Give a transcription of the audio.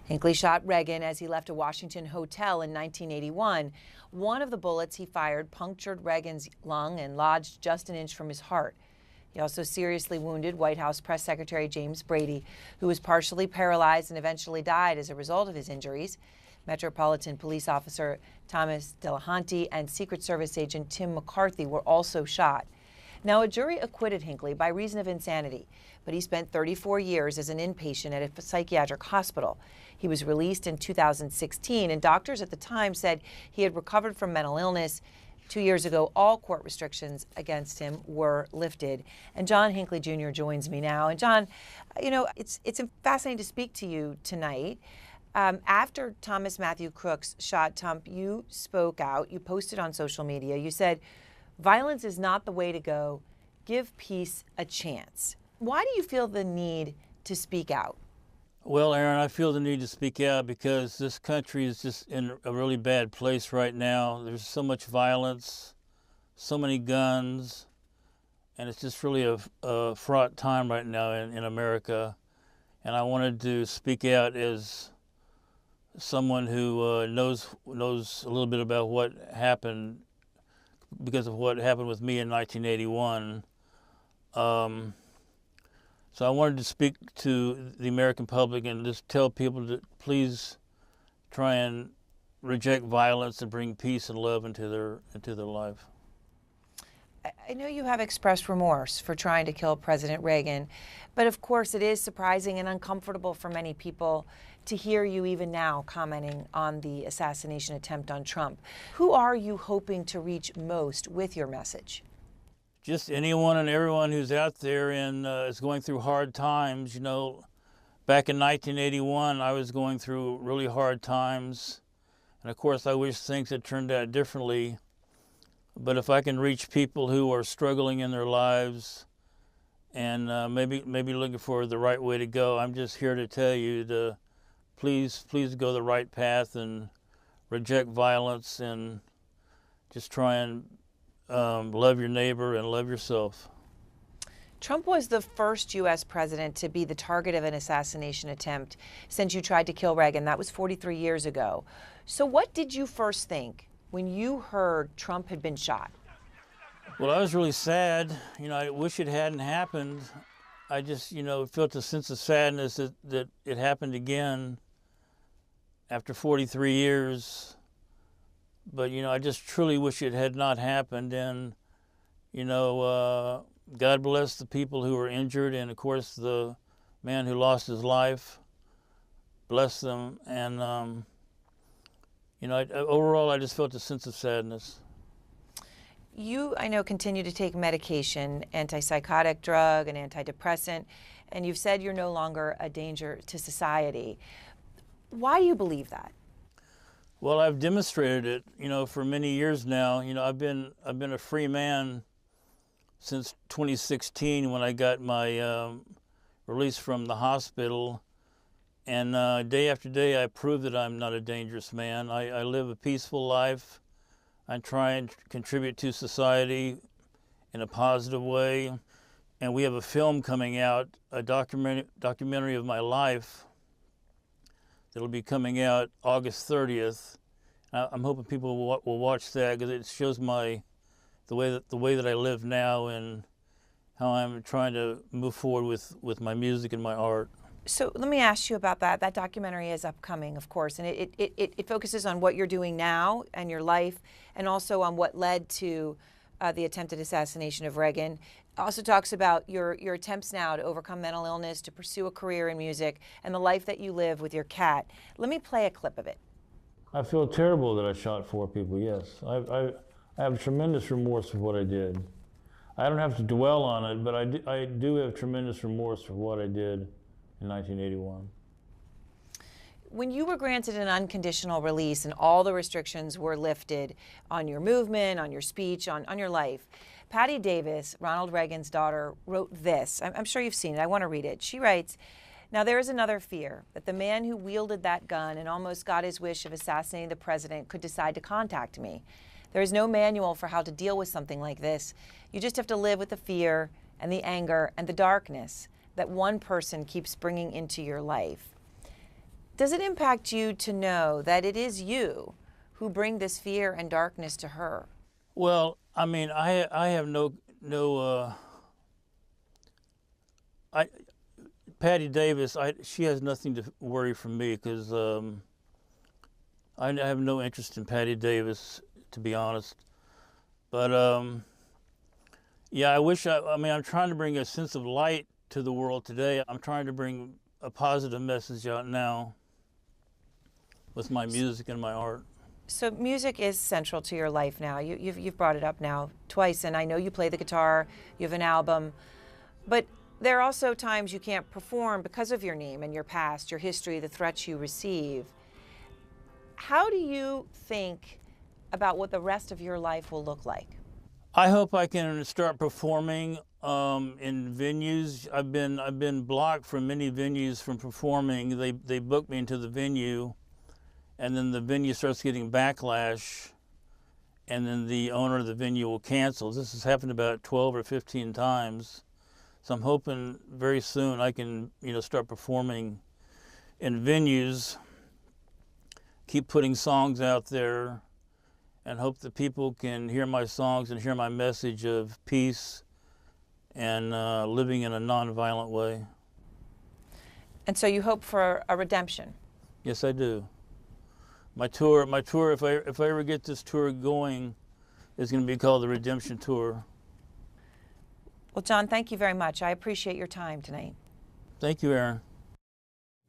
Hinckley shot Reagan as he left a Washington hotel in 1981. One of the bullets he fired punctured Reagan's lung and lodged just an inch from his heart. He also seriously wounded White House Press Secretary James Brady, who was partially paralyzed and eventually died as a result of his injuries. Metropolitan Police Officer Thomas Delahanty and Secret Service agent Tim McCarthy were also shot. Now, a jury acquitted Hinckley by reason of insanity, but he spent 34 years as an inpatient at a psychiatric hospital. He was released in 2016, and doctors at the time said he had recovered from mental illness. 2 years ago, all court restrictions against him were lifted. And John Hinckley Jr. joins me now. And John, you know, it's fascinating to speak to you tonight. After Thomas Matthew Crooks shot Trump, you spoke out, you posted on social media, you said, "Violence is not the way to go. Give peace a chance." Why do you feel the need to speak out? Well, Aaron, I feel the need to speak out because this country is just in a really bad place right now. There's so much violence, so many guns, and it's just really a fraught time right now in America. And I wanted to speak out as someone who knows a little bit about what happened because of what happened with me in 1981. So I wanted to speak to the American public and just tell people to please try and reject violence and bring peace and love into their life. I know you have expressed remorse for trying to kill President Reagan, but of course it is surprising and uncomfortable for many people to hear you even now commenting on the assassination attempt on Trump. Who are you hoping to reach most with your message? Just anyone and everyone who's out there and is going through hard times. You know, back in 1981, I was going through really hard times. And of course, I wish things had turned out differently. But if I can reach people who are struggling in their lives and maybe looking for the right way to go, I'm just here to tell you to please go the right path and reject violence and just try and love your neighbor and love yourself. Trump was the first U.S. president to be the target of an assassination attempt since you tried to kill Reagan. That was 43 years ago. So what did you first think when you heard Trump had been shot? Well, I was really sad. You know, I wish it hadn't happened. I just, you know, felt a sense of sadness that it happened again after 43 years. But, you know, I just truly wish it had not happened. And, you know, God bless the people who were injured. And, of course, the man who lost his life, bless them. And, you know, overall, I just felt a sense of sadness. You, I know, continue to take medication, antipsychotic drug, and antidepressant, and you've said you're no longer a danger to society. Why do you believe that? Well, I've demonstrated it, you know, for many years now. You know, I've been a free man since 2016 when I got my release from the hospital. And day after day, I prove that I'm not a dangerous man. I live a peaceful life. I try and contribute to society in a positive way. And we have a film coming out, a documentary of my life that'll be coming out August 30th. I'm hoping people will watch that because it shows the way that I live now and how I'm trying to move forward with my music and my art. So let me ask you about that. That documentary is upcoming, of course, and it focuses on what you're doing now and your life, and also on what led to the attempted assassination of Reagan. It also talks about your attempts now to overcome mental illness, to pursue a career in music, and the life that you live with your cat. Let me play a clip of it. I feel terrible that I shot 4 people, yes. I have tremendous remorse for what I did. I don't have to dwell on it, but I do have tremendous remorse for what I did in 1981. When you were granted an unconditional release and all the restrictions were lifted on your movement, on your speech, on your life, Patty Davis, Ronald Reagan's daughter, wrote this. I'm sure you've seen it. I want to read it. She writes, "Now there is another fear, that the man who wielded that gun and almost got his wish of assassinating the president could decide to contact me. There is no manual for how to deal with something like this. You just have to live with the fear and the anger and the darkness that one person keeps bringing into your life." Does it impact you to know that it is you who bring this fear and darkness to her? Well, I mean, I have I Patty Davis, she has nothing to worry from me because I have no interest in Patty Davis, to be honest. But yeah, I mean, I'm trying to bring a sense of light to the world today. I'm trying to bring a positive message out now with my music and my art. So music is central to your life now. You've brought it up now twice, and I know you play the guitar, you have an album, but there are also times you can't perform because of your name and your past, your history, the threats you receive. How do you think about what the rest of your life will look like? I hope I can start performing in venues. I've been blocked from many venues from performing. They book me into the venue, and then the venue starts getting backlash, and then the owner of the venue will cancel. This has happened about 12 or 15 times. So I'm hoping very soon I can, start performing in venues, keep putting songs out there, and hope that people can hear my songs and hear my message of peace and living in a nonviolent way. And so you hope for a redemption? Yes, I do. My tour, if I ever get this tour going, is going to be called the Redemption Tour. Well, John, thank you very much. I appreciate your time tonight. Thank you, Aaron.